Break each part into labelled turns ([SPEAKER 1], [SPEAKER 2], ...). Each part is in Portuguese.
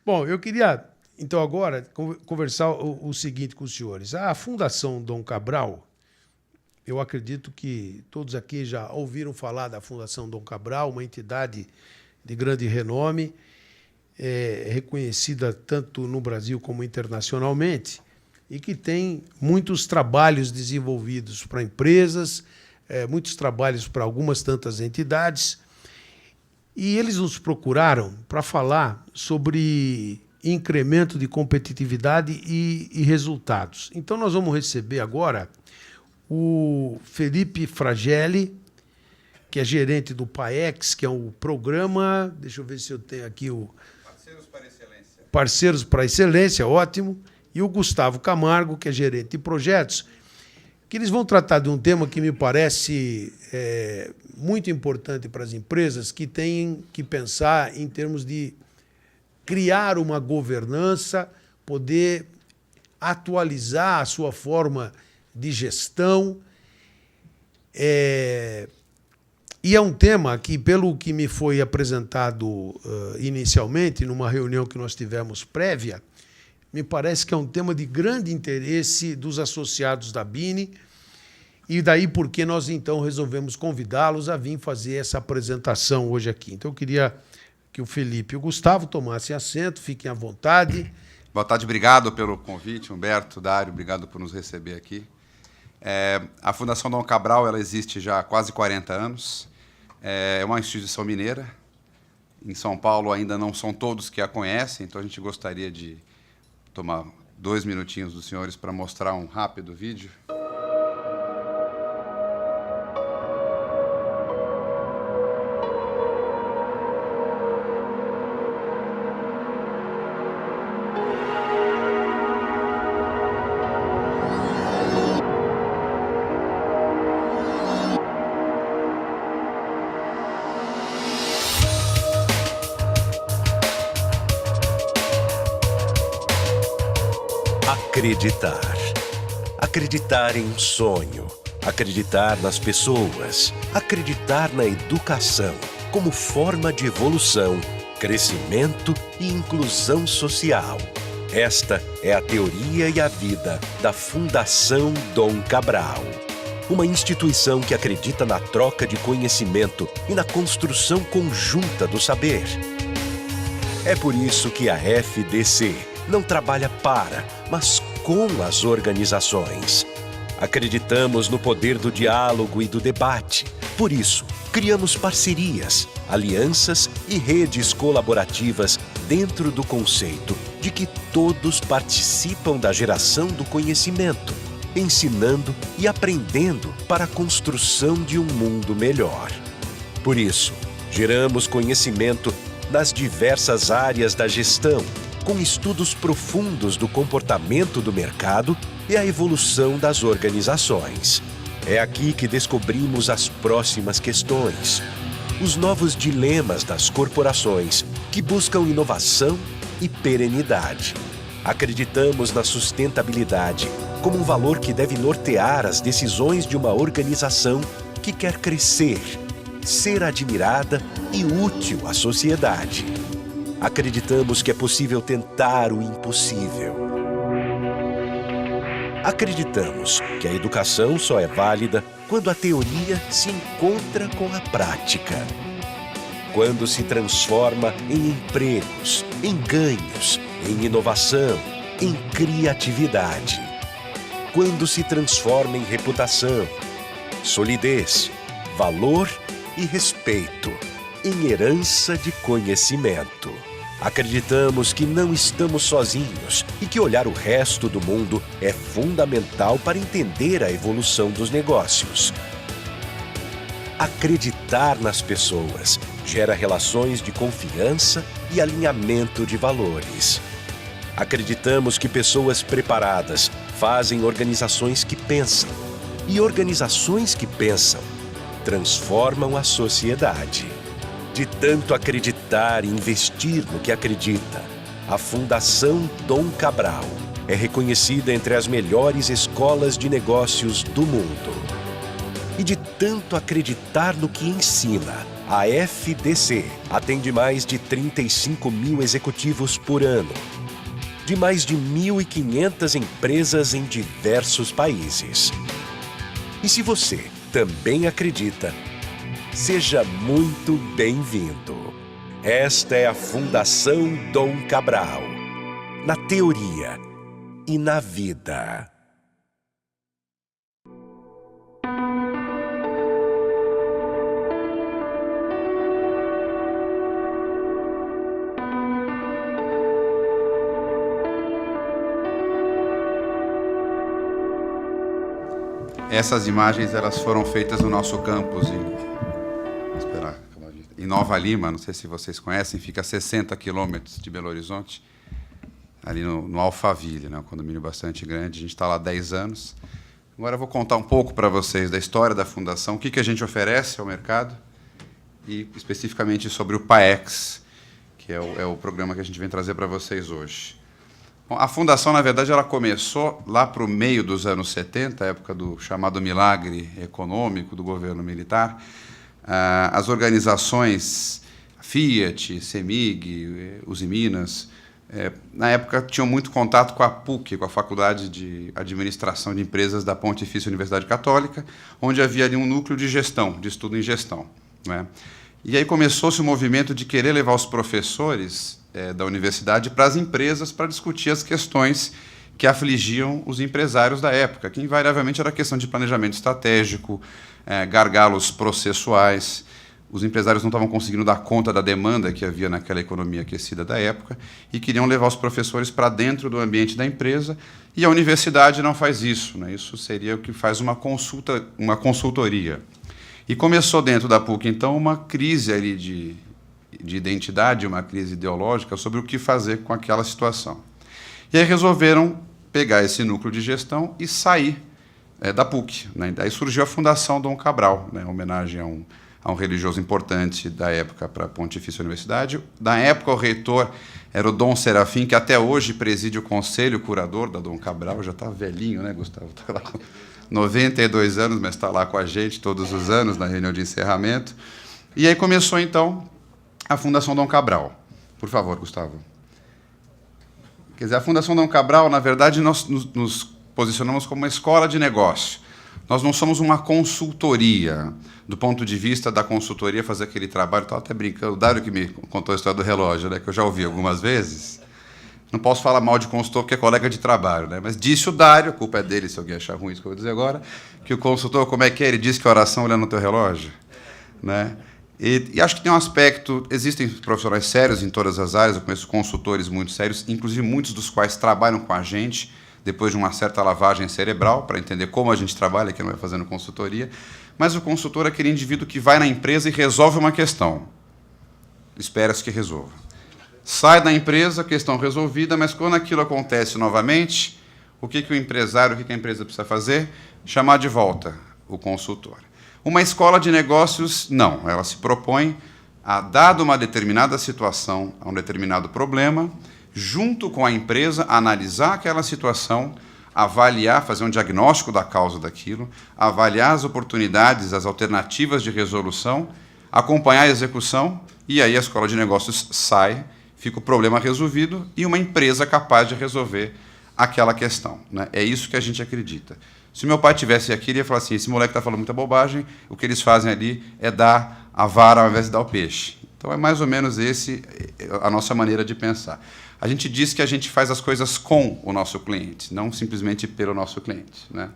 [SPEAKER 1] Bom, eu queria, então, agora conversar o seguinte com os senhores. A Fundação Dom Cabral, eu acredito que todos aqui já ouviram falar da Fundação Dom Cabral, uma entidade de grande renome, reconhecida tanto no Brasil como internacionalmente, e que tem muitos trabalhos desenvolvidos para empresas, muitos trabalhos para algumas tantas entidades. E eles nos procuraram para falar sobre incremento de competitividade e resultados. Então, nós vamos receber agora o Felipe Fragelli, que é gerente do PAEX, que é um programa... Deixa eu ver se eu tenho aqui o...
[SPEAKER 2] Parceiros para Excelência.
[SPEAKER 1] Parceiros para Excelência, ótimo. E o Gustavo Camargo, que é gerente de projetos, que eles vão tratar de um tema que me parece muito importante para as empresas, que têm que pensar em termos de criar uma governança, poder atualizar a sua forma de gestão. E é um tema que, pelo que me foi apresentado inicialmente, numa reunião que nós tivemos prévia, me parece que é um tema de grande interesse dos associados da BINE, e daí porque nós, então, resolvemos convidá-los a vir fazer essa apresentação hoje aqui. Então, eu queria que o Felipe e o Gustavo tomassem assento, fiquem à vontade.
[SPEAKER 2] Boa tarde, obrigado pelo convite, Humberto, Dário, obrigado por nos receber aqui. A Fundação Dom Cabral ela existe já há quase 40 anos, é uma instituição mineira. Em São Paulo ainda não são todos que a conhecem, então a gente gostaria de tomar 2 minutinhos dos senhores para mostrar um rápido vídeo.
[SPEAKER 3] Acreditar. Acreditar em um sonho. Acreditar nas pessoas. Acreditar na educação como forma de evolução, crescimento e inclusão social. Esta é a teoria e a vida da Fundação Dom Cabral. Uma instituição que acredita na troca de conhecimento e na construção conjunta do saber. É por isso que a FDC não trabalha para, mas com as organizações. Acreditamos no poder do diálogo e do debate. Por isso, criamos parcerias, alianças e redes colaborativas dentro do conceito de que todos participam da geração do conhecimento, ensinando e aprendendo para a construção de um mundo melhor. Por isso, geramos conhecimento nas diversas áreas da gestão, com estudos profundos do comportamento do mercado e a evolução das organizações. É aqui que descobrimos as próximas questões, os novos dilemas das corporações que buscam inovação e perenidade. Acreditamos na sustentabilidade como um valor que deve nortear as decisões de uma organização que quer crescer, ser admirada e útil à sociedade. Acreditamos que é possível tentar o impossível. Acreditamos que a educação só é válida quando a teoria se encontra com a prática. Quando se transforma em empregos, em ganhos, em inovação, em criatividade. Quando se transforma em reputação, solidez, valor e respeito, em herança de conhecimento. Acreditamos que não estamos sozinhos e que olhar o resto do mundo é fundamental para entender a evolução dos negócios. Acreditar nas pessoas gera relações de confiança e alinhamento de valores. Acreditamos que pessoas preparadas fazem organizações que pensam, e organizações que pensam transformam a sociedade. De tanto acreditar e investir no que acredita, a Fundação Dom Cabral é reconhecida entre as melhores escolas de negócios do mundo. E de tanto acreditar no que ensina, A FDC atende mais de 35 mil executivos por ano, de mais de 1.500 empresas em diversos países. E se você também acredita, seja muito bem-vindo. Esta é a Fundação Dom Cabral, na teoria e na vida.
[SPEAKER 2] Essas imagens elas foram feitas no nosso campus em Nova Lima, não sei se vocês conhecem, fica a 60 quilômetros de Belo Horizonte, ali no Alphaville, né, um condomínio bastante grande. A gente está lá há 10 anos. Agora eu vou contar um pouco para vocês da história da Fundação, o que a gente oferece ao mercado e especificamente sobre o PAEX, que é o programa que a gente vem trazer para vocês hoje. Bom, a Fundação, na verdade, ela começou lá para o meio dos anos 70, a época do chamado milagre econômico do governo militar. As organizações Fiat, CEMIG, Usiminas, na época tinham muito contato com a PUC, com a Faculdade de Administração de Empresas da Pontifícia Universidade Católica, onde havia ali um núcleo de gestão, de estudo em gestão, né? E aí começou-se o movimento de querer levar os professores da universidade para as empresas para discutir as questões que afligiam os empresários da época, que invariavelmente era questão de planejamento estratégico, gargalos processuais. Os empresários não estavam conseguindo dar conta da demanda que havia naquela economia aquecida da época e queriam levar os professores para dentro do ambiente da empresa, e a universidade não faz isso, né? Isso seria o que faz uma consultoria. E começou dentro da PUC, então, uma crise ali de identidade, uma crise ideológica sobre o que fazer com aquela situação. E aí resolveram pegar esse núcleo de gestão e sair da PUC, né? Daí surgiu a Fundação Dom Cabral, né, em homenagem a um religioso importante da época para a Pontifícia Universidade. Na época, o reitor era o Dom Serafim, que até hoje preside o conselho curador da Dom Cabral. Já está velhinho, né, Gustavo? Está lá com 92 anos, mas está lá com a gente todos os anos na reunião de encerramento. E aí começou, então, a Fundação Dom Cabral. Por favor, Gustavo. Quer dizer, a Fundação Dom Cabral, na verdade, nós nos posicionamos como uma escola de negócio. Nós não somos uma consultoria. Do ponto de vista da consultoria, fazer aquele trabalho, estava até brincando, o Dário que me contou a história do relógio, né, que eu já ouvi algumas vezes. Não posso falar mal de consultor, porque é colega de trabalho, né? Mas disse o Dário, a culpa é dele se alguém achar ruim isso que eu vou dizer agora, que o consultor, como é que é? Ele disse que a oração olhando no teu relógio, né? E acho que tem um aspecto, existem profissionais sérios em todas as áreas, eu conheço consultores muito sérios, inclusive muitos dos quais trabalham com a gente, depois de uma certa lavagem cerebral, para entender como a gente trabalha, que não é fazendo consultoria. Mas o consultor é aquele indivíduo que vai na empresa e resolve uma questão. Espera-se que resolva. Sai da empresa, questão resolvida, mas quando aquilo acontece novamente, o que o empresário, o que a empresa precisa fazer? Chamar de volta o consultor. Uma escola de negócios, não. Ela se propõe a, dada uma determinada situação, a um determinado problema, junto com a empresa, analisar aquela situação, avaliar, fazer um diagnóstico da causa daquilo, avaliar as oportunidades, as alternativas de resolução, acompanhar a execução, e aí a escola de negócios sai, fica o problema resolvido e uma empresa capaz de resolver aquela questão, né? É isso que a gente acredita. Se meu pai estivesse aqui, ele ia falar assim, esse moleque está falando muita bobagem, o que eles fazem ali é dar a vara ao invés de dar o peixe. Então é mais ou menos esse a nossa maneira de pensar. A gente diz que a gente faz as coisas com o nosso cliente, não simplesmente pelo nosso cliente, né?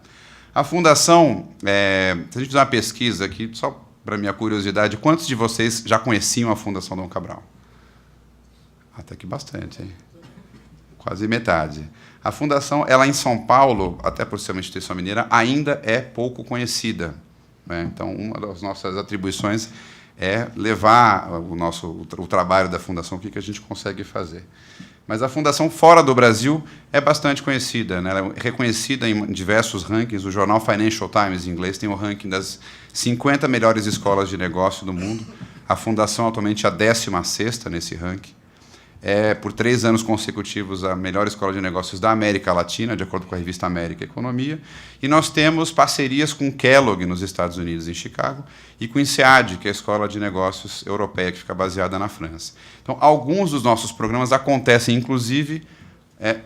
[SPEAKER 2] A Fundação, se a gente fizer uma pesquisa aqui, só para minha curiosidade, quantos de vocês já conheciam a Fundação Dom Cabral? Até que bastante, hein? Quase metade. A Fundação, ela em São Paulo, até por ser uma instituição mineira, ainda é pouco conhecida, né? Então, uma das nossas atribuições é levar o trabalho da Fundação, o que a gente consegue fazer. Mas a Fundação fora do Brasil é bastante conhecida, né? Ela é reconhecida em diversos rankings. O jornal Financial Times, em inglês, tem o ranking das 50 melhores escolas de negócio do mundo. A Fundação atualmente é a 16ª nesse ranking. é, por 3 anos consecutivos, a melhor escola de negócios da América Latina, de acordo com a revista América Economia. E nós temos parcerias com Kellogg, nos Estados Unidos, em Chicago, e com o INSEAD, que é a escola de negócios europeia, que fica baseada na França. Então, alguns dos nossos programas acontecem, inclusive,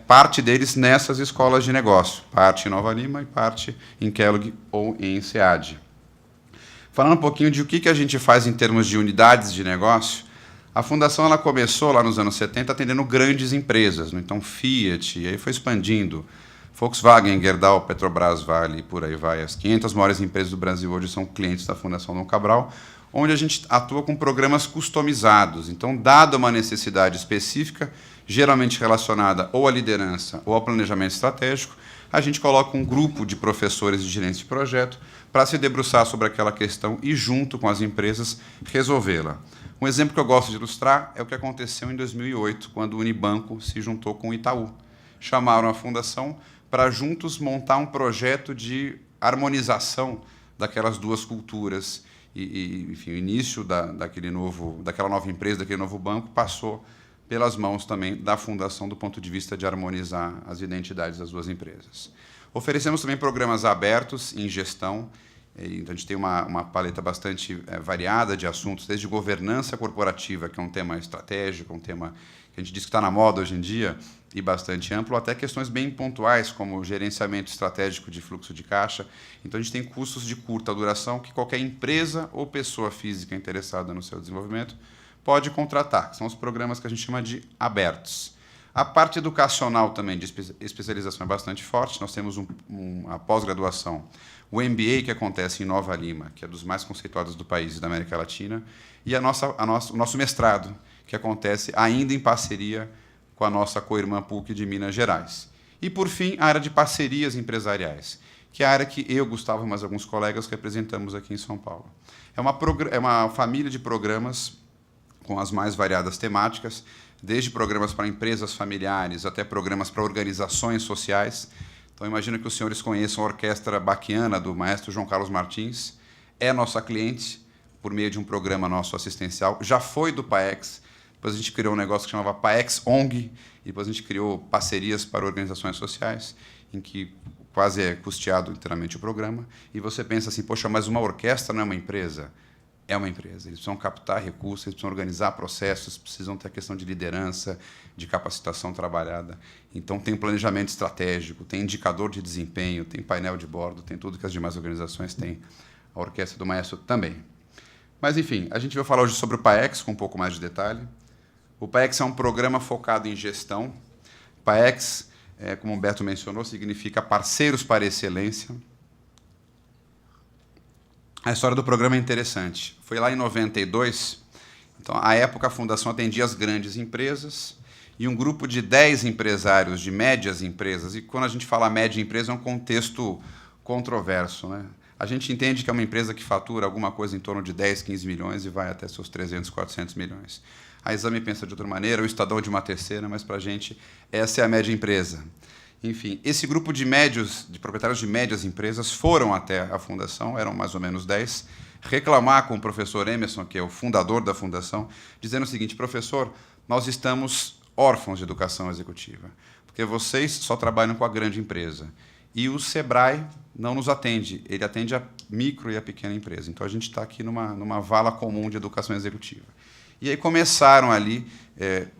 [SPEAKER 2] parte deles nessas escolas de negócio, parte em Nova Lima e parte em Kellogg ou em INSEAD. Falando um pouquinho de o que a gente faz em termos de unidades de negócio, a Fundação ela começou lá nos anos 70 atendendo grandes empresas, né? Então Fiat, e aí foi expandindo, Volkswagen, Gerdau, Petrobras, Vale, por aí vai. As 500 maiores empresas do Brasil hoje são clientes da Fundação Dom Cabral, onde a gente atua com programas customizados. Então, dada uma necessidade específica, geralmente relacionada ou à liderança ou ao planejamento estratégico, a gente coloca um grupo de professores e gerentes de projeto para se debruçar sobre aquela questão e, junto com as empresas, resolvê-la. Um exemplo que eu gosto de ilustrar é o que aconteceu em 2008, quando o Unibanco se juntou com o Itaú. Chamaram a Fundação para juntos montar um projeto de harmonização daquelas duas culturas. Enfim, o início daquela nova empresa, daquele novo banco, passou pelas mãos também da Fundação do ponto de vista de harmonizar as identidades das duas empresas. Oferecemos também programas abertos em gestão. Então, a gente tem uma paleta bastante variada de assuntos, desde governança corporativa, que é um tema estratégico, um tema que a gente diz que está na moda hoje em dia, e bastante amplo, até questões bem pontuais, como gerenciamento estratégico de fluxo de caixa. Então, a gente tem cursos de curta duração que qualquer empresa ou pessoa física interessada no seu desenvolvimento pode contratar, que são os programas que a gente chama de abertos. A parte educacional também de especialização é bastante forte. Nós temos a pós-graduação, o MBA, que acontece em Nova Lima, que é dos mais conceituados do país e da América Latina, e o nosso mestrado, que acontece ainda em parceria com a nossa co-irmã PUC de Minas Gerais. E, por fim, a área de parcerias empresariais, que é a área que eu, Gustavo e mais alguns colegas representamos aqui em São Paulo. É uma família de programas com as mais variadas temáticas, desde programas para empresas familiares até programas para organizações sociais. Então, imagino que os senhores conheçam a Orquestra Baquiana, do maestro João Carlos Martins. É nossa cliente, por meio de um programa nosso assistencial. Já foi do PAEX. Depois a gente criou um negócio que chamava PAEX ONG. E depois a gente criou parcerias para organizações sociais, em que quase é custeado inteiramente o programa. E você pensa assim, poxa, mas uma orquestra não é uma empresa? É uma empresa. Eles precisam captar recursos, eles precisam organizar processos, precisam ter a questão de liderança, de capacitação trabalhada. Então, tem planejamento estratégico, tem indicador de desempenho, tem painel de bordo, tem tudo que as demais organizações têm. A Orquestra do Maestro também. Mas, enfim, a gente vai falar hoje sobre o PAEX com um pouco mais de detalhe. O PAEX é um programa focado em gestão. PAEX, como o Humberto mencionou, significa Parceiros para Excelência. A história do programa é interessante. Foi lá em 92. Então, à época, a Fundação atendia as grandes empresas e um grupo de 10 empresários de médias empresas. E quando a gente fala média empresa, é um contexto controverso, né? A gente entende que é uma empresa que fatura alguma coisa em torno de 10, 15 milhões e vai até seus 300, 400 milhões. A Exame pensa de outra maneira, o Estadão de uma terceira, mas, para a gente, essa é a média empresa. Enfim, esse grupo de proprietários de médias empresas foram até a Fundação, eram mais ou menos 10, reclamar com o professor Emerson, que é o fundador da Fundação, dizendo o seguinte: professor, nós estamos órfãos de educação executiva, porque vocês só trabalham com a grande empresa. E o Sebrae não nos atende, ele atende a micro e a pequena empresa. Então, a gente está aqui numa vala comum de educação executiva. E aí começaram ali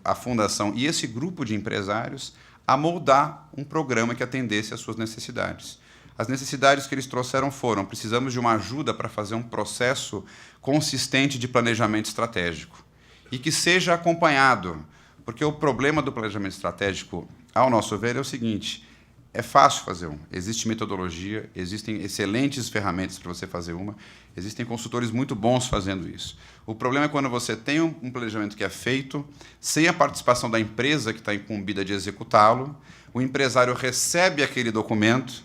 [SPEAKER 2] a Fundação e esse grupo de empresários a moldar um programa que atendesse às suas necessidades. As necessidades que eles trouxeram foram: precisamos de uma ajuda para fazer um processo consistente de planejamento estratégico e que seja acompanhado, porque o problema do planejamento estratégico, ao nosso ver, é o seguinte: é fácil fazer um, existe metodologia, existem excelentes ferramentas para você fazer uma, existem consultores muito bons fazendo isso. O problema é quando você tem um planejamento que é feito sem a participação da empresa que está incumbida de executá-lo, o empresário recebe aquele documento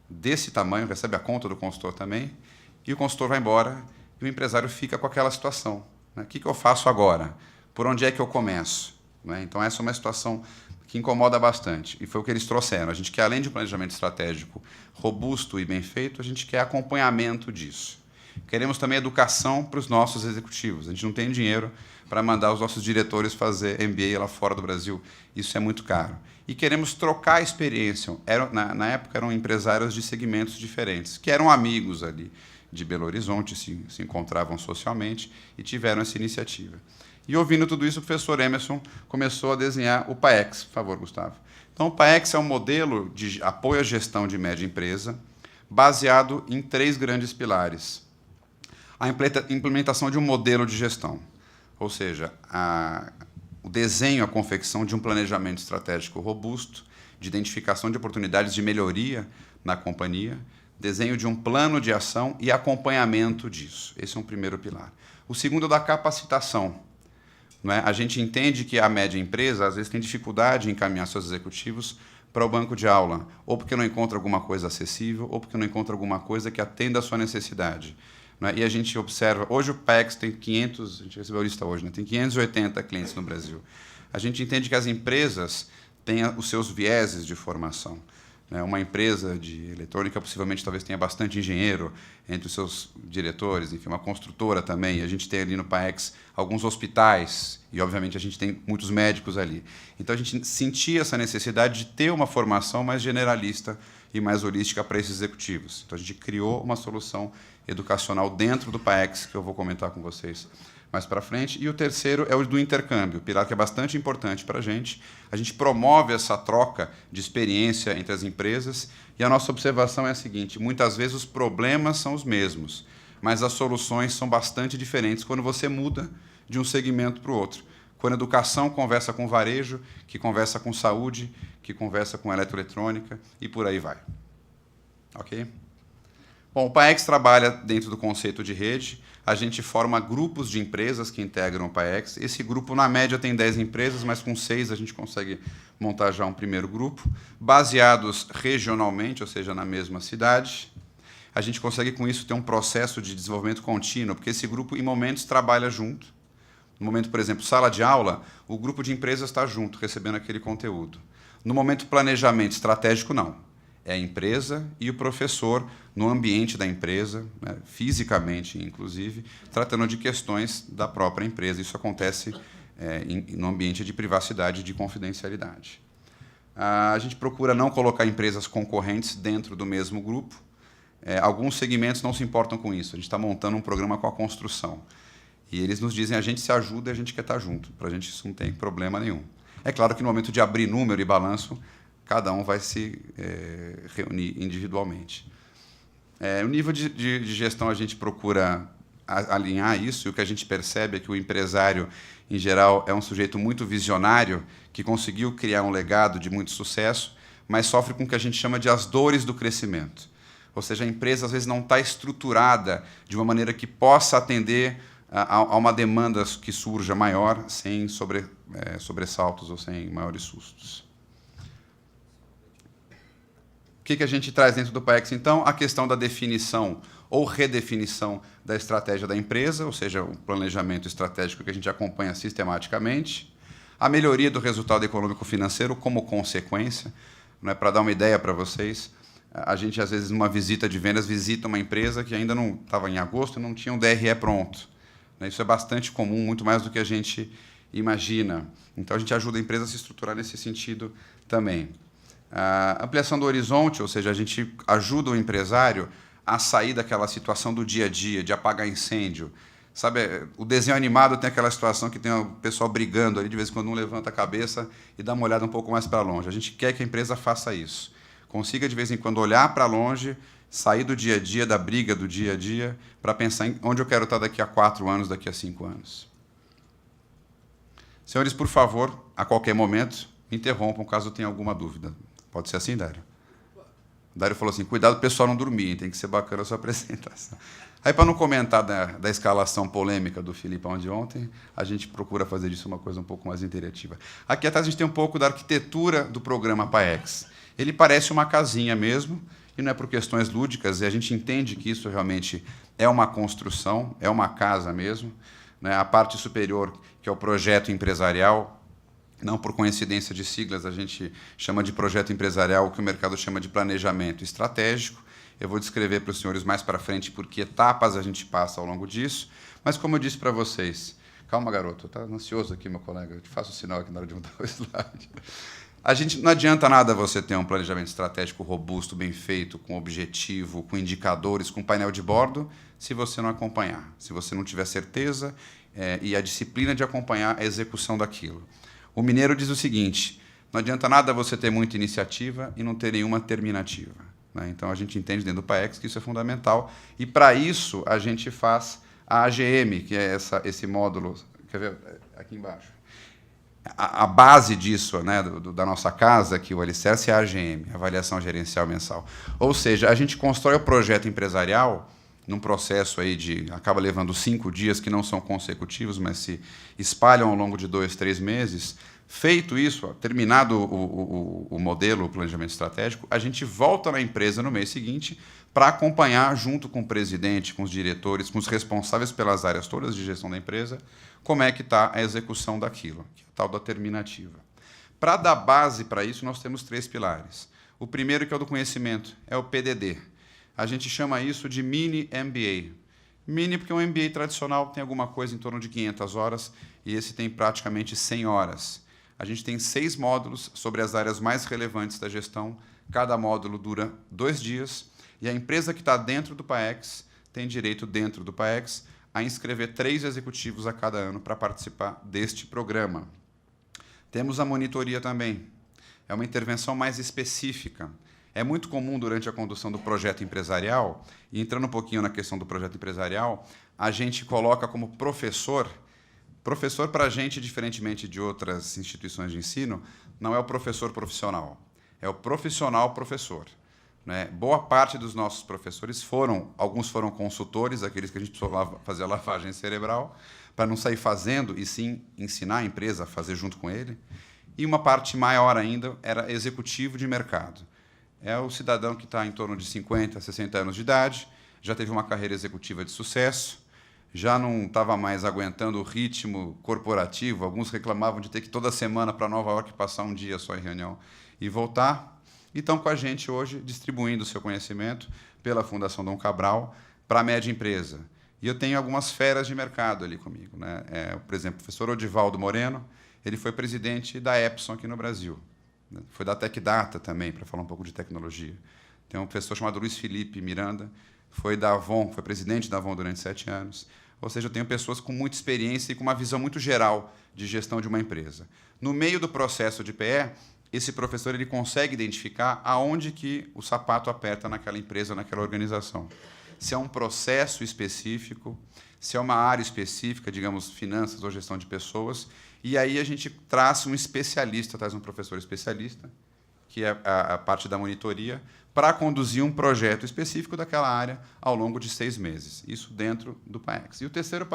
[SPEAKER 2] desse tamanho, recebe a conta do consultor também, e o consultor vai embora e o empresário fica com aquela situação, né? O que eu faço agora? Por onde é que eu começo? Né? Então, essa é uma situação que incomoda bastante, e foi o que eles trouxeram. A gente quer, além de um planejamento estratégico robusto e bem feito, a gente quer acompanhamento disso. Queremos também educação para os nossos executivos. A gente não tem dinheiro para mandar os nossos diretores fazer MBA lá fora do Brasil. Isso é muito caro. E queremos trocar a experiência. Na época, eram empresários de segmentos diferentes, que eram amigos ali de Belo Horizonte, se encontravam socialmente e tiveram essa iniciativa. E, ouvindo tudo isso, o professor Emerson começou a desenhar o PAEX. Por favor, Gustavo. Então, o PAEX é um modelo de apoio à gestão de média empresa, baseado em 3 grandes pilares. A implementação de um modelo de gestão, ou seja, o desenho, a confecção de um planejamento estratégico robusto, de identificação de oportunidades de melhoria na companhia, desenho de um plano de ação e acompanhamento disso. Esse é um primeiro pilar. O segundo é da capacitação. Não é? A gente entende que a média empresa, às vezes, tem dificuldade em encaminhar seus executivos para o banco de aula, ou porque não encontra alguma coisa acessível, ou porque não encontra alguma coisa que atenda à sua necessidade. Não é? E a gente observa, hoje o PAEX tem 500, a gente recebeu a lista hoje, né? Tem 580 clientes no Brasil. A gente entende que as empresas têm os seus vieses de formação. Uma empresa de eletrônica possivelmente talvez tenha bastante engenheiro entre os seus diretores, enfim, uma construtora também. A gente tem ali no PAEX alguns hospitais e, obviamente, a gente tem muitos médicos ali. Então, a gente sentia essa necessidade de ter uma formação mais generalista e mais holística para esses executivos. Então, a gente criou uma solução educacional dentro do PAEX, que eu vou comentar com vocês mais para frente. E o terceiro é o do intercâmbio, pilar que é bastante importante para a gente. A gente promove essa troca de experiência entre as empresas e a nossa observação é a seguinte: muitas vezes os problemas são os mesmos, mas as soluções são bastante diferentes quando você muda de um segmento para o outro. Quando a educação conversa com varejo, que conversa com saúde, que conversa com eletroeletrônica e por aí vai. Ok? Bom, o PAEX trabalha dentro do conceito de rede. A gente forma grupos de empresas que integram o PAEX. Esse grupo, na média, tem 10 empresas, mas com 6 a gente consegue montar já um primeiro grupo, baseados regionalmente, ou seja, na mesma cidade. A gente consegue, com isso, ter um processo de desenvolvimento contínuo, porque esse grupo, em momentos, trabalha junto. No momento, por exemplo, sala de aula, o grupo de empresas está junto, recebendo aquele conteúdo. No momento planejamento estratégico, não. É a empresa e o professor no ambiente da empresa, né, fisicamente, inclusive, tratando de questões da própria empresa. Isso acontece no ambiente de privacidade e de confidencialidade. A gente procura não colocar empresas concorrentes dentro do mesmo grupo. Alguns segmentos não se importam com isso. A gente está montando um programa com a construção. E eles nos dizem, a gente se ajuda e a gente quer estar junto. Para a gente isso não tem problema nenhum. É claro que no momento de abrir número e balanço, cada um vai se reunir individualmente. No nível de gestão, a gente procura alinhar isso, e o que a gente percebe é que o empresário, em geral, é um sujeito muito visionário, que conseguiu criar um legado de muito sucesso, mas sofre com o que a gente chama de as dores do crescimento. Ou seja, a empresa, às vezes, não está estruturada de uma maneira que possa atender a uma demanda que surja maior, sem sobressaltos ou sem maiores sustos. O que a gente traz dentro do PAEX, então? A questão da definição ou redefinição da estratégia da empresa, ou seja, o planejamento estratégico que a gente acompanha sistematicamente, a melhoria do resultado econômico-financeiro como consequência. Para dar uma ideia para vocês, a gente, às vezes, numa visita de vendas, visita uma empresa que ainda não estava em agosto e não tinha um DRE pronto. Isso é bastante comum, muito mais do que a gente imagina. Então, a gente ajuda a empresa a se estruturar nesse sentido também. A ampliação do horizonte, ou seja, a gente ajuda o empresário a sair daquela situação do dia a dia, de apagar incêndio. Sabe, o desenho animado tem aquela situação que tem o pessoal brigando ali, de vez em quando um levanta a cabeça e dá uma olhada um pouco mais para longe. A gente quer que a empresa faça isso. Consiga, de vez em quando, olhar para longe, sair do dia a dia, da briga do dia a dia, para pensar em onde eu quero estar daqui a 4 anos, daqui a 5 anos. Senhores, por favor, a qualquer momento, me interrompam caso tenha alguma dúvida. Pode ser assim, Dário? O Dário falou assim, cuidado para o pessoal não dormir, tem que ser bacana a sua apresentação. Aí, para não comentar da escalação polêmica do Filipão de ontem, a gente procura fazer disso uma coisa um pouco mais interativa. Aqui atrás a gente tem um pouco da arquitetura do programa PAEX. Ele parece uma casinha mesmo, e não é por questões lúdicas, e a gente entende que isso realmente é uma construção, é uma casa mesmo. Né? A parte superior, que é o projeto empresarial, não por coincidência de siglas, a gente chama de projeto empresarial, o que o mercado chama de planejamento estratégico. Eu vou descrever para os senhores mais para frente por que etapas a gente passa ao longo disso. Mas, como eu disse para vocês... Calma, garoto. Está ansioso aqui, meu colega. Eu te faço o sinal aqui na hora de mudar o slide. Não adianta nada você ter um planejamento estratégico robusto, bem feito, com objetivo, com indicadores, com painel de bordo, se você não acompanhar, se você não tiver certeza e a disciplina de acompanhar a execução daquilo. O mineiro diz o seguinte: não adianta nada você ter muita iniciativa e não ter nenhuma terminativa, né? Então, a gente entende dentro do PAEX que isso é fundamental, e, para isso, a gente faz a AGM, que é esse módulo, quer ver aqui embaixo? A base disso, né, da nossa casa, aqui, o alicerce, é a AGM, Avaliação Gerencial Mensal. Ou seja, a gente constrói o projeto empresarial num processo aí acaba levando 5 dias, que não são consecutivos, mas se espalham ao longo de 2, 3 meses. Feito isso, terminado o modelo, o planejamento estratégico, a gente volta na empresa no mês seguinte para acompanhar, junto com o presidente, com os diretores, com os responsáveis pelas áreas todas de gestão da empresa, como é que está a execução daquilo, que é a tal da terminativa. Para dar base para isso, nós temos 3 pilares. O primeiro, que é o do conhecimento, é o PDD. A gente chama isso de mini MBA. Mini porque um MBA tradicional tem alguma coisa em torno de 500 horas, e esse tem praticamente 100 horas. A gente tem 6 módulos sobre as áreas mais relevantes da gestão. Cada módulo dura 2 dias, e a empresa que está dentro do PAEX tem direito, dentro do PAEX, a inscrever 3 executivos a cada ano para participar deste programa. Temos a monitoria também. É uma intervenção mais específica. É muito comum, durante a condução do projeto empresarial, e entrando um pouquinho na questão do projeto empresarial, a gente coloca como professor para a gente, diferentemente de outras instituições de ensino, não é o professor profissional, é o profissional professor, né? Boa parte dos nossos professores alguns foram consultores, aqueles que a gente precisou fazer a lavagem cerebral, para não sair fazendo, e sim ensinar a empresa a fazer junto com ele. E uma parte maior ainda era executivo de mercado. É o cidadão que está em torno de 50, 60 anos de idade, já teve uma carreira executiva de sucesso, já não estava mais aguentando o ritmo corporativo. Alguns reclamavam de ter que ir toda semana para Nova York, passar um dia só em reunião e voltar. E estão com a gente hoje, distribuindo o seu conhecimento pela Fundação Dom Cabral para a média empresa. E eu tenho algumas feras de mercado ali comigo, né? Por exemplo, o professor Odivaldo Moreno, ele foi presidente da Epson aqui no Brasil. Foi da TecData também, para falar um pouco de tecnologia. Tem um professor chamado Luiz Felipe Miranda, foi da Avon, foi presidente da Avon durante 7 anos. Ou seja, eu tenho pessoas com muita experiência e com uma visão muito geral de gestão de uma empresa. No meio do processo de PE, esse professor ele consegue identificar aonde que o sapato aperta naquela empresa, naquela organização. Se é um processo específico, se é uma área específica, digamos, finanças ou gestão de pessoas, e aí a gente traz um especialista, traz um professor especialista, que é a parte da monitoria, para conduzir um projeto específico daquela área ao longo de 6 meses. Isso dentro do PAEX. E o terceiro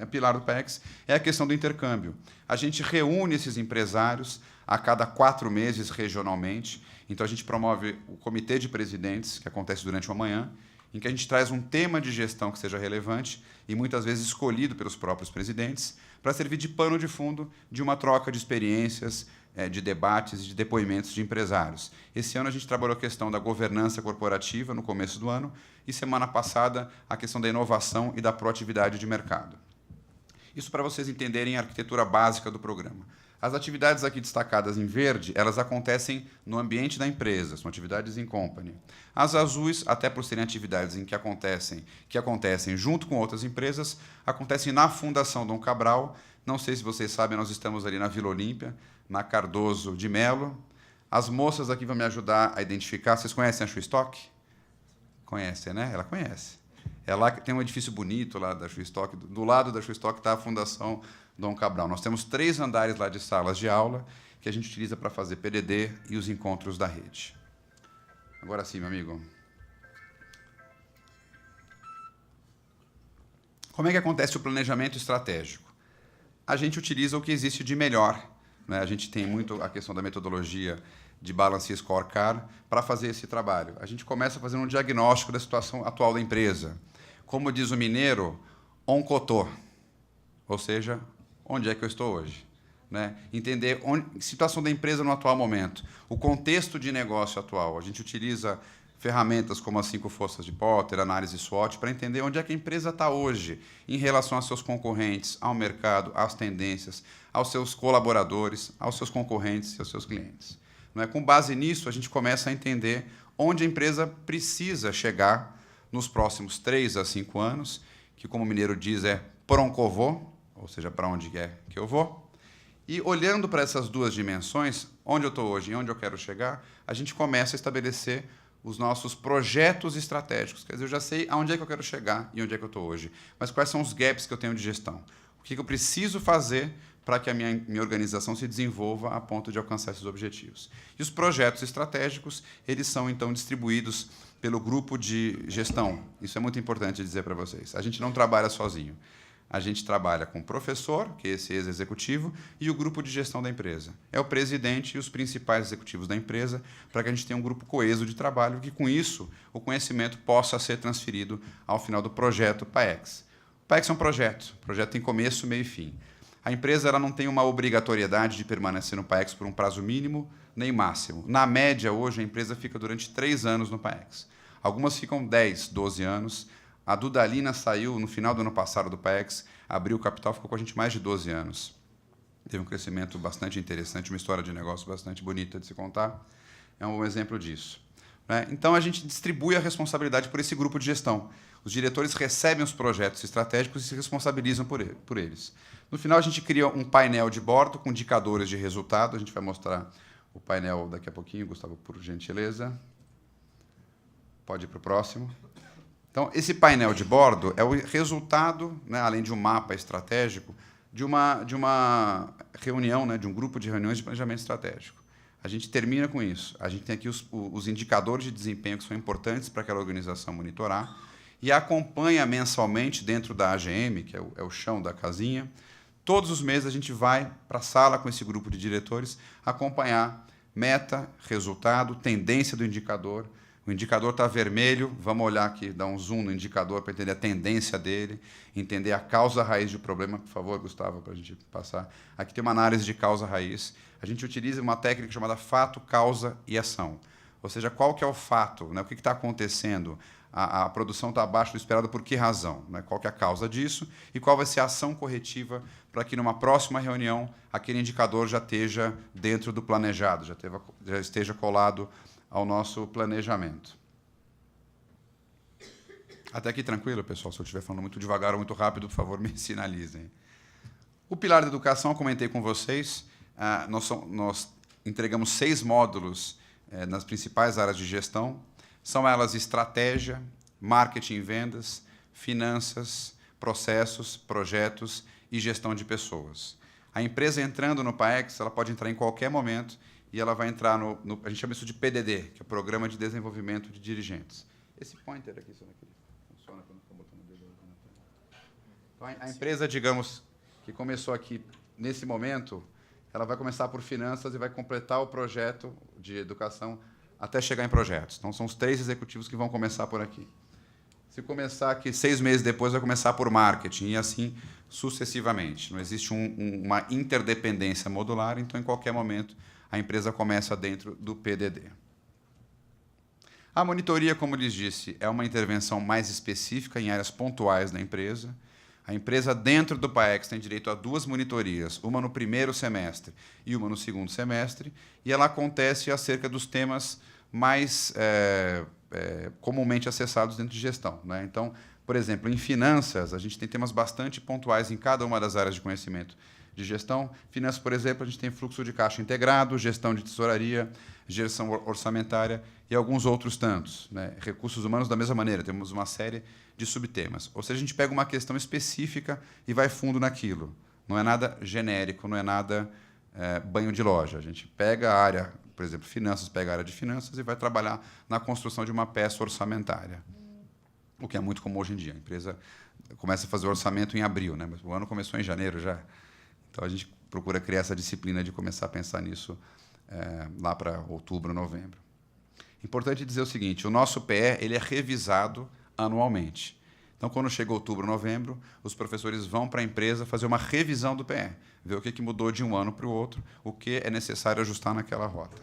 [SPEAKER 2] pilar do PAEX é a questão do intercâmbio. A gente reúne esses empresários a cada 4 meses regionalmente. Então, a gente promove o comitê de presidentes, que acontece durante uma manhã, em que a gente traz um tema de gestão que seja relevante e muitas vezes escolhido pelos próprios presidentes, para servir de pano de fundo de uma troca de experiências, de debates e de depoimentos de empresários. Esse ano a gente trabalhou a questão da governança corporativa no começo do ano e, semana passada, a questão da inovação e da proatividade de mercado. Isso para vocês entenderem a arquitetura básica do programa. As atividades aqui destacadas em verde, elas acontecem no ambiente da empresa, são atividades em company. As azuis, até por serem atividades que acontecem junto com outras empresas, acontecem na Fundação Dom Cabral. Não sei se vocês sabem, nós estamos ali na Vila Olímpia, na Cardoso de Melo. As moças aqui vão me ajudar a identificar. Vocês conhecem a Schustock? Conhecem, né? Ela conhece. É lá que tem um edifício bonito lá da Schustock. Do lado da Schustock está a Fundação Dom Cabral. Nós temos 3 andares lá de salas de aula que a gente utiliza para fazer PDD e os encontros da rede. Agora sim, meu amigo. Como é que acontece o planejamento estratégico? A gente utiliza o que existe de melhor, né? A gente tem muito a questão da metodologia de Balance Scorecard para fazer esse trabalho. A gente começa fazendo um diagnóstico da situação atual da empresa. Como diz o mineiro, oncotô, ou seja, onde é que eu estou hoje? Né? Entender a situação da empresa no atual momento, o contexto de negócio atual. A gente utiliza ferramentas como as 5 forças de Porter, análise SWOT, para entender onde é que a empresa está hoje em relação aos seus concorrentes, ao mercado, às tendências, aos seus colaboradores, aos seus concorrentes e aos seus clientes. Não é? Com base nisso, a gente começa a entender onde a empresa precisa chegar nos próximos 3 a 5 anos, que, como o mineiro diz, é pronto eu vou, ou seja, para onde é que eu vou. E olhando para essas duas dimensões, onde eu estou hoje e onde eu quero chegar, a gente começa a estabelecer os nossos projetos estratégicos. Quer dizer, eu já sei aonde é que eu quero chegar e onde é que eu estou hoje, mas quais são os gaps que eu tenho de gestão. O que eu preciso fazer para que a minha organização se desenvolva a ponto de alcançar esses objetivos. E os projetos estratégicos, eles são, então, distribuídos pelo grupo de gestão. Isso é muito importante dizer para vocês. A gente não trabalha sozinho. A gente trabalha com o professor, que é esse ex-executivo, e o grupo de gestão da empresa. É o presidente e os principais executivos da empresa, para que a gente tenha um grupo coeso de trabalho, que, com isso, o conhecimento possa ser transferido ao final do projeto PAEX. O PAEX é um projeto. O projeto tem começo, meio e fim. A empresa ela não tem uma obrigatoriedade de permanecer no PAEX por um prazo mínimo nem máximo. Na média, hoje, a empresa fica durante 3 anos no PAEX. Algumas ficam 10, 12 anos. A Dudalina saiu no final do ano passado do PAEX, abriu o capital, ficou com a gente mais de 12 anos. Teve um crescimento bastante interessante, uma história de negócio bastante bonita de se contar. É um bom exemplo disso. Né? Então, a gente distribui a responsabilidade por esse grupo de gestão. Os diretores recebem os projetos estratégicos e se responsabilizam por eles. No final, a gente cria um painel de bordo com indicadores de resultado. A gente vai mostrar o painel daqui a pouquinho, Gustavo, por gentileza. Pode ir para o próximo. Então, esse painel de bordo é o resultado, né, além de um mapa estratégico, de uma reunião, né, de um grupo de reuniões de planejamento estratégico. A gente termina com isso. A gente tem aqui os indicadores de desempenho que são importantes para aquela organização monitorar e acompanha mensalmente dentro da AGM, que é o chão da casinha. Todos os meses a gente vai para a sala com esse grupo de diretores acompanhar meta, resultado, tendência do indicador. O indicador está vermelho, vamos olhar aqui, dar um zoom no indicador para entender a tendência dele, entender a causa raiz do problema. Por favor, Gustavo, para a gente passar. Aqui tem uma análise de causa raiz. A gente utiliza uma técnica chamada fato, causa e ação. Ou seja, qual que é o fato? Né? O que está acontecendo? A produção está abaixo do esperado por que razão? Né? Qual que é a causa disso? E qual vai ser a ação corretiva para que, numa próxima reunião, aquele indicador já esteja dentro do planejado, já esteja colado ao nosso planejamento. Até aqui tranquilo, pessoal? Se eu estiver falando muito devagar ou muito rápido, por favor, me sinalizem. O pilar da educação, eu comentei com vocês, nós entregamos 6 módulos nas principais áreas de gestão. São elas estratégia, marketing e vendas, finanças, processos, projetos e gestão de pessoas. A empresa entrando no PAEX, ela pode entrar em qualquer momento e ela vai entrar a gente chama isso de PDD, que é o Programa de Desenvolvimento de Dirigentes. Esse pointer aqui, funciona quando está botando o dedo na tela. Então, a empresa, digamos, que começou aqui nesse momento, ela vai começar por finanças e vai completar o projeto de educação até chegar em projetos. Então, são os 3 executivos que vão começar por aqui. Se começar aqui 6 meses depois, vai começar por marketing, e assim sucessivamente. Não existe uma interdependência modular, então, em qualquer momento, a empresa começa dentro do PDD. A monitoria, como lhes disse, é uma intervenção mais específica em áreas pontuais da empresa. A empresa, dentro do PAEX, tem direito a 2 monitorias, uma no primeiro semestre e uma no segundo semestre, e ela acontece acerca dos temas mais comumente acessados dentro de gestão. Né? Então, por exemplo, em finanças, a gente tem temas bastante pontuais em cada uma das áreas de conhecimento de gestão. Finanças, por exemplo, a gente tem fluxo de caixa integrado, gestão de tesouraria, gestão orçamentária e alguns outros tantos. Né? Recursos humanos, da mesma maneira, temos uma série de subtemas. Ou seja, a gente pega uma questão específica e vai fundo naquilo. Não é nada genérico, não é nada banho de loja. A gente pega a área, por exemplo, finanças, pega a área de finanças e vai trabalhar na construção de uma peça orçamentária. O que é muito comum hoje em dia. A empresa começa a fazer o orçamento em abril, né? Mas o ano começou em janeiro já. Então, a gente procura criar essa disciplina de começar a pensar nisso lá para outubro, novembro. Importante dizer o seguinte, o nosso PE ele é revisado anualmente. Então, quando chega outubro, novembro, os professores vão para a empresa fazer uma revisão do PE, ver o que mudou de um ano para o outro, o que é necessário ajustar naquela rota.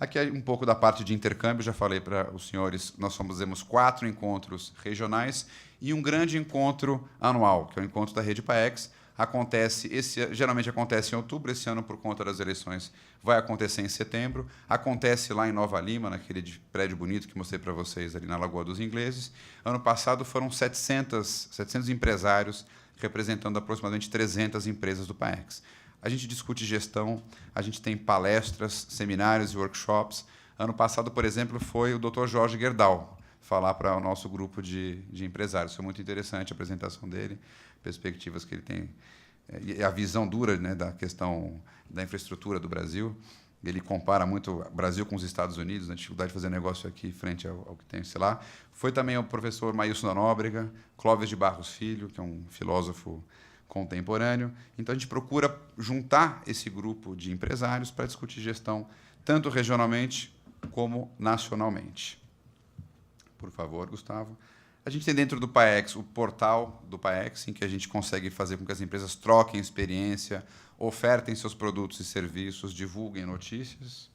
[SPEAKER 2] Aqui é um pouco da parte de intercâmbio, já falei para os senhores, nós fazemos 4 encontros regionais e um grande encontro anual, que é o encontro da Rede PAEX. Geralmente acontece em outubro, esse ano, por conta das eleições, vai acontecer em setembro. Acontece lá em Nova Lima, naquele prédio bonito que mostrei para vocês ali na Lagoa dos Ingleses. Ano passado foram 700 empresários, representando aproximadamente 300 empresas do PAEX. A gente discute gestão, a gente tem palestras, seminários e workshops. Ano passado, por exemplo, foi o Dr. Jorge Gerdau falar para o nosso grupo de empresários. Foi muito interessante a apresentação dele, perspectivas que ele tem, e a visão dura, né, da questão da infraestrutura do Brasil. Ele compara muito o Brasil com os Estados Unidos, a dificuldade de fazer negócio aqui frente ao que tem, sei lá. Foi também o professor Maílson da Nóbrega, Clóvis de Barros Filho, que é um filósofo contemporâneo. Então, a gente procura juntar esse grupo de empresários para discutir gestão, tanto regionalmente como nacionalmente. Por favor, Gustavo. A gente tem dentro do PAEX o portal do PAEX, em que a gente consegue fazer com que as empresas troquem experiência, ofertem seus produtos e serviços, divulguem notícias.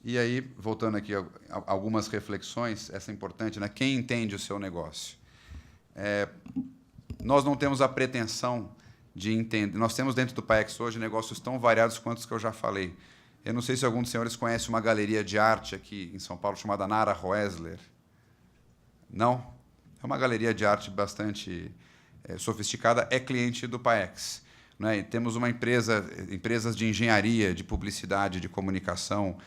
[SPEAKER 2] E aí, voltando aqui a algumas reflexões, essa é importante, né? Quem entende o seu negócio? Nós não temos a pretensão de entender. Nós temos dentro do PAEX hoje negócios tão variados quanto os que eu já falei. Eu não sei se algum dos senhores conhece uma galeria de arte aqui em São Paulo chamada Nara Roesler. Não? É uma galeria de arte bastante sofisticada, é cliente do PAEX. Né? E temos empresas de engenharia, de publicidade, de comunicação,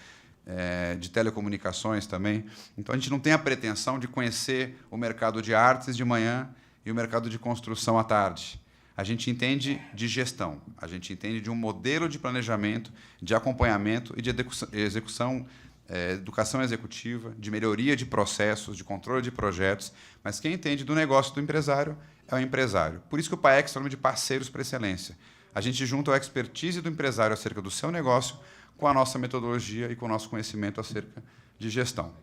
[SPEAKER 2] de telecomunicações também. Então, a gente não tem a pretensão de conhecer o mercado de artes de manhã e o mercado de construção à tarde. A gente entende de gestão, a gente entende de um modelo de planejamento, de acompanhamento e de execução, educação executiva, de melhoria de processos, de controle de projetos, mas quem entende do negócio do empresário é o empresário. Por isso que o PAEX é o nome de parceiros por excelência. A gente junta a expertise do empresário acerca do seu negócio com a nossa metodologia e com o nosso conhecimento acerca de gestão.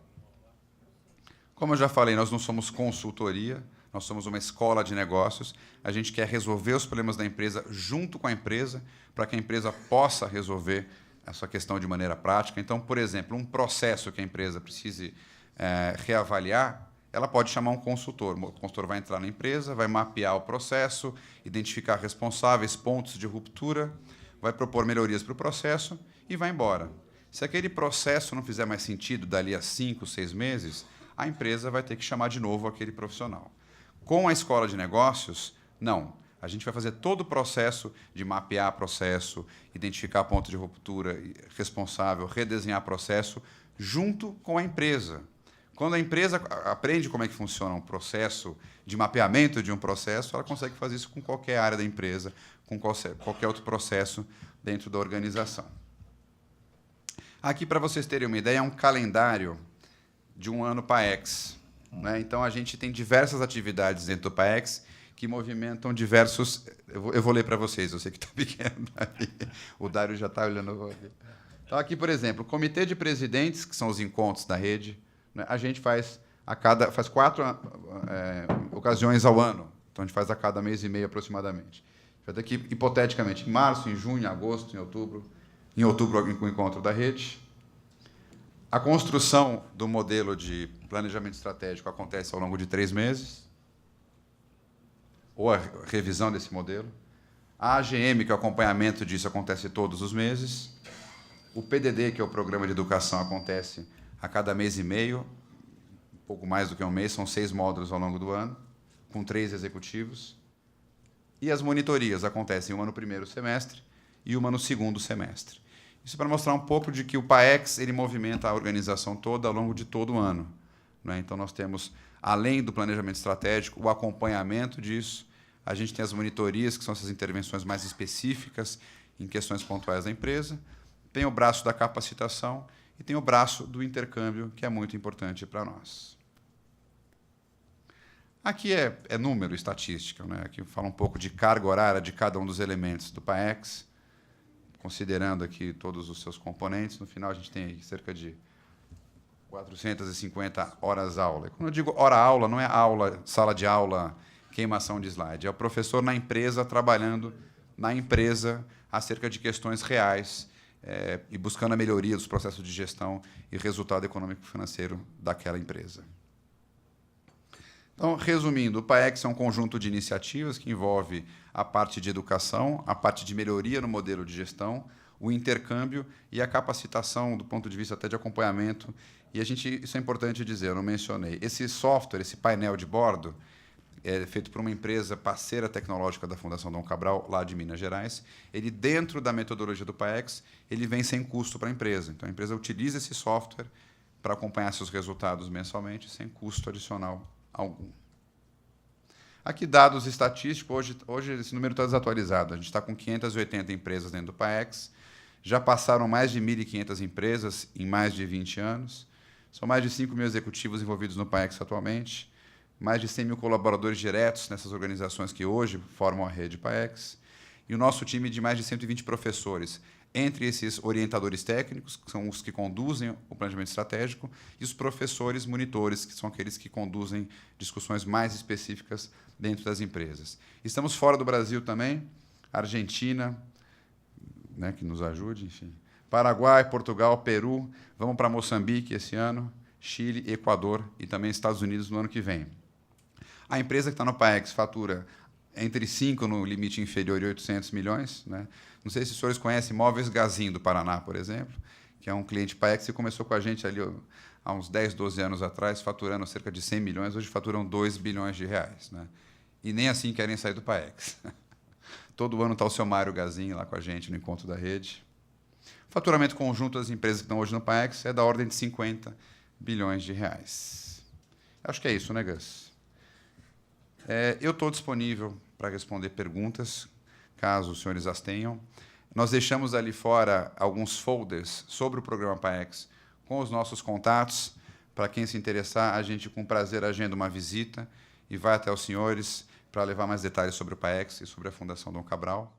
[SPEAKER 2] Como eu já falei, nós não somos consultoria, nós somos uma escola de negócios. A gente quer resolver os problemas da empresa junto com a empresa, para que a empresa possa resolver essa questão de maneira prática. Então, por exemplo, um processo que a empresa precise reavaliar, ela pode chamar um consultor. O consultor vai entrar na empresa, vai mapear o processo, identificar responsáveis, pontos de ruptura, vai propor melhorias para o processo e vai embora. Se aquele processo não fizer mais sentido dali a 5, 6 meses, a empresa vai ter que chamar de novo aquele profissional. Com a escola de negócios, não. A gente vai fazer todo o processo de mapear processo, identificar ponto de ruptura, responsável, redesenhar processo, junto com a empresa. Quando a empresa aprende como é que funciona um processo de mapeamento de um processo, ela consegue fazer isso com qualquer área da empresa, com qualquer outro processo dentro da organização. Aqui, para vocês terem uma ideia, é um calendário de um ano PAEX. Né? Então, a gente tem diversas atividades dentro do PAEX que movimentam diversos... Eu vou ler para vocês, eu sei que está pequeno. O Dário já está olhando. Então, aqui, por exemplo, o Comitê de Presidentes, que são os encontros da rede, né? A gente faz 4 ocasiões ao ano. Então, a gente faz a cada mês e meio, aproximadamente. Vai ter aqui, hipoteticamente, em março, em junho, em agosto, em outubro. Em outubro, o encontro da rede. A construção do modelo de planejamento estratégico acontece ao longo de 3 meses, ou a revisão desse modelo. A AGM, que é o acompanhamento disso, acontece todos os meses. O PDD, que é o Programa de Educação, acontece a cada mês e meio, um pouco mais do que um mês, são 6 módulos ao longo do ano, com 3 executivos. E as monitorias acontecem uma no primeiro semestre e uma no segundo semestre. Isso para mostrar um pouco de que o PAEX ele movimenta a organização toda ao longo de todo o ano. Né? Então, nós temos, além do planejamento estratégico, o acompanhamento disso. A gente tem as monitorias, que são essas intervenções mais específicas em questões pontuais da empresa. Tem o braço da capacitação e tem o braço do intercâmbio, que é muito importante para nós. Aqui é número, estatística. Né? Aqui fala um pouco de carga horária de cada um dos elementos do PAEX, considerando aqui todos os seus componentes. No final, a gente tem aí cerca de 450 horas-aula. Quando eu digo hora-aula, não é aula, sala de aula, queimação de slide. É o professor na empresa, trabalhando na empresa acerca de questões reais e buscando a melhoria dos processos de gestão e resultado econômico-financeiro daquela empresa. Então, resumindo, o PAEX é um conjunto de iniciativas que envolve a parte de educação, a parte de melhoria no modelo de gestão, o intercâmbio e a capacitação do ponto de vista até de acompanhamento. E isso é importante dizer, eu não mencionei. Esse software, esse painel de bordo, é feito por uma empresa parceira tecnológica da Fundação Dom Cabral, lá de Minas Gerais. Ele, dentro da metodologia do PAEX, ele vem sem custo para a empresa. Então, a empresa utiliza esse software para acompanhar seus resultados mensalmente, sem custo adicional algum. Aqui, dados estatísticos. Hoje esse número está desatualizado. A gente está com 580 empresas dentro do PAEX. Já passaram mais de 1.500 empresas em mais de 20 anos. São mais de 5 mil executivos envolvidos no PAEX atualmente. Mais de 100 mil colaboradores diretos nessas organizações que hoje formam a rede PAEX. E o nosso time de mais de 120 professores, entre esses orientadores técnicos, que são os que conduzem o planejamento estratégico, e os professores monitores, que são aqueles que conduzem discussões mais específicas dentro das empresas. Estamos fora do Brasil também, Argentina, né, que nos ajude, enfim. Paraguai, Portugal, Peru, vamos para Moçambique esse ano, Chile, Equador e também Estados Unidos no ano que vem. A empresa que está no PAEX fatura entre 5 no limite inferior e 800 milhões. Né? Não sei se os senhores conhecem Móveis Gazin do Paraná, por exemplo, que é um cliente PAEX que começou com a gente ali há uns 10, 12 anos atrás, faturando cerca de 100 milhões, hoje faturam 2 bilhões de reais. Né? E nem assim querem sair do PAEX. Todo ano está o seu Mário Gazin lá com a gente no Encontro da Rede. O faturamento conjunto das empresas que estão hoje no PAEX é da ordem de 50 bilhões de reais. Acho que é isso, né, Gus? Eu estou disponível para responder perguntas, caso os senhores as tenham. Nós deixamos ali fora alguns folders sobre o programa PAEX com os nossos contatos. Para quem se interessar, a gente, com prazer, agenda uma visita e vai até os senhores para levar mais detalhes sobre o PAEX e sobre a Fundação Dom Cabral.